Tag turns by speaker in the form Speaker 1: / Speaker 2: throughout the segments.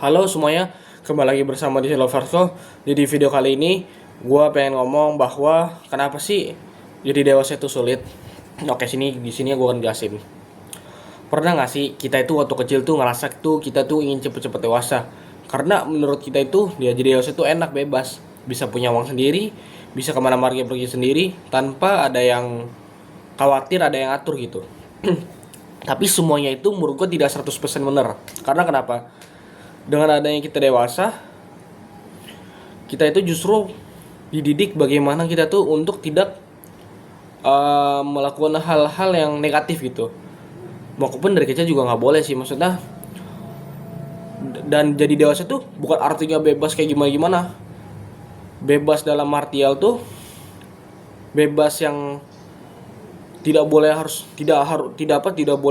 Speaker 1: Halo semuanya, kembali lagi bersama di Silversko. Jadi video kali ini gue pengen ngomong bahwa kenapa sih jadi dewasa itu sulit. Oke, di sini gue akan jelasin. Pernah nggak sih kita itu waktu kecil tuh ngerasa tuh kita tuh ingin cepet-cepet dewasa? Karena menurut kita itu dia jadi dewasa itu enak, bebas, bisa punya uang sendiri, bisa kemana-mana pergi sendiri tanpa ada yang khawatir, ada yang atur gitu. Tapi semuanya itu menurut gue tidak 100% benar. Karena kenapa? Dengan adanya kita dewasa, kita itu justru dididik bagaimana kita tuh untuk tidak melakukan hal-hal yang negatif gitu. Maupun dari kecil juga nggak boleh sih, maksudnya. Dan jadi dewasa tuh bukan artinya bebas kayak gimana-gimana. Bebas dalam artial tuh bebas yang tidak boleh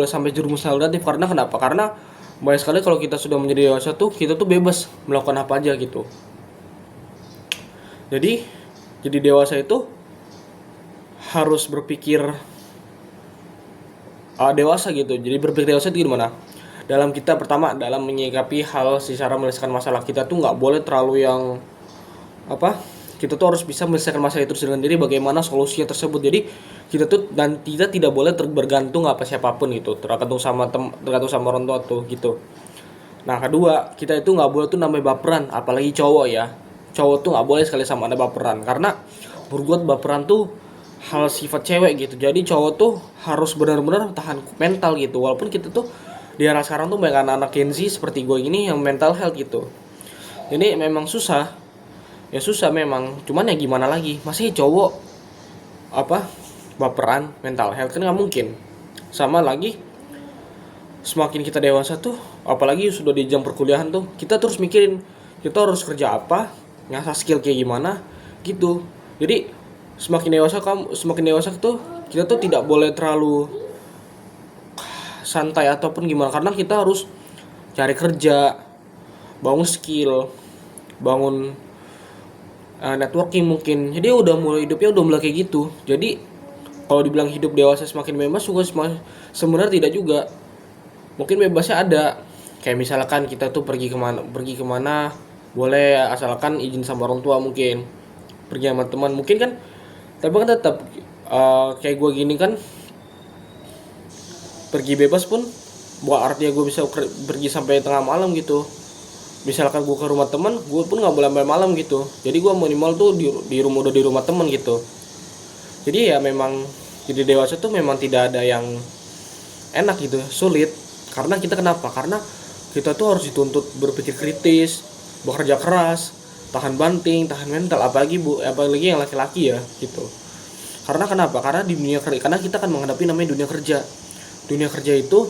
Speaker 1: sampai jerumus negatif. Karena kenapa? Karena banyak sekali kalau kita sudah menjadi dewasa tuh kita tuh bebas melakukan apa aja gitu. Jadi dewasa itu harus berpikir dewasa gitu. Jadi berpikir dewasa itu gimana? Dalam kita pertama dalam menyikapi hal secara menyelesaikan masalah, kita tuh nggak boleh terlalu yang kita tuh harus bisa menyelesaikan masalah itu dengan diri, bagaimana solusinya tersebut. Jadi kita tidak boleh bergantung apa siapapun gitu, tergantung sama orang tua tuh gitu. Nah kedua, kita itu nggak boleh tuh namanya baperan, apalagi cowok ya. Cowok tuh nggak boleh sekali sama ada baperan, karena berbuat baperan tuh hal sifat cewek gitu. Jadi cowok tuh harus benar-benar tahan mental gitu. Walaupun kita tuh di era sekarang tuh banyak anak Gen Z seperti gue ini yang mental health gitu. Jadi memang susah. Ya susah memang. Cuman ya gimana lagi? Masih cowok baperan, mental health kan nggak mungkin. Sama lagi, semakin kita dewasa tuh, apalagi sudah di jam perkuliahan tuh, kita terus mikirin kita harus kerja apa, ngasah skill kayak gimana gitu. Jadi semakin dewasa tuh kita tuh tidak boleh terlalu santai ataupun gimana, karena kita harus cari kerja, bangun skill, bangun networking mungkin. Jadi hidupnya udah mulai kayak gitu. Jadi kalau dibilang hidup dewasa semakin bebas juga sebenarnya tidak juga. Mungkin bebasnya ada, kayak misalkan kita tuh pergi kemana boleh, asalkan izin sama orang tua. Mungkin pergi sama teman mungkin kan, tapi kan tetap kayak gue gini kan, pergi bebas pun bukan artinya gue bisa pergi sampai tengah malam gitu. Misalkan gue ke rumah teman, gue pun nggak boleh sampai malam gitu. Jadi gue minimal tuh di rumah teman gitu. Jadi ya memang jadi dewasa tuh memang tidak ada yang enak gitu, sulit. Karena kita kenapa? Karena kita tuh harus dituntut berpikir kritis, bekerja keras, tahan banting, tahan mental, apalagi yang laki-laki ya gitu. Karena kenapa? Karena karena kita akan menghadapi namanya dunia kerja. Dunia kerja itu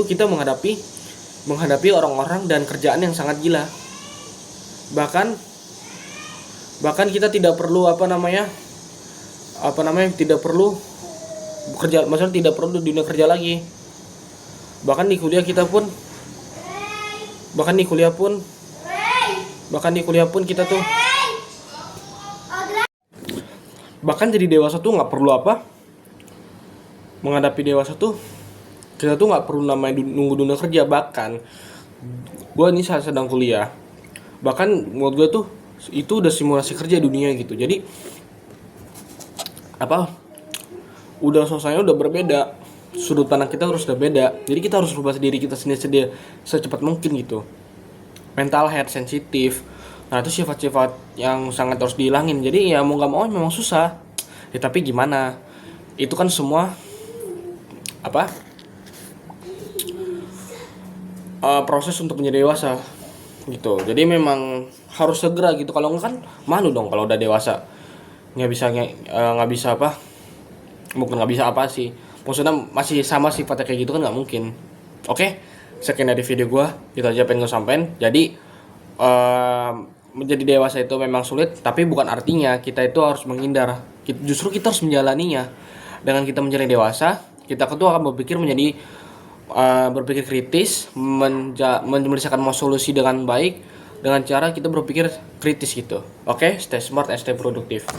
Speaker 1: kita menghadapi orang-orang dan kerjaan yang sangat gila. Bahkan kita tidak perlu tidak perlu bekerja, maksudnya tidak perlu dunia kerja lagi. Bahkan di kuliah kita tuh bahkan jadi dewasa tuh nggak perlu menghadapi dewasa tuh kita tuh nggak perlu namanya nunggu dunia kerja. Bahkan gue ini sedang kuliah, bahkan menurut gue tuh itu udah simulasi kerja dunia gitu. Jadi udah selesainya udah berbeda, sudut pandang kita harus udah beda. Jadi kita harus rubah diri kita sendiri secepat mungkin gitu. Mental health sensitif, nah itu sifat-sifat yang sangat harus dihilangin. Jadi ya mau nggak mau memang susah ya, tapi gimana, itu kan semua proses untuk menjadi dewasa gitu. Jadi memang harus segera gitu. Kalau enggak kan malu dong kalau udah dewasa nggak bisa bukan nggak bisa apa sih, maksudnya masih sama sifatnya kayak gitu kan nggak mungkin. Oke, sekian dari video gue, itu aja pengen gue sampein. Jadi menjadi dewasa itu memang sulit, tapi bukan artinya kita itu harus menghindar. Justru kita harus menjalaninya. Dengan kita menjadi dewasa, kita tuh akan berpikir kritis, menyelesaikan solusi dengan baik, dengan cara kita berpikir kritis gitu. Oke, stay smart and stay produktif.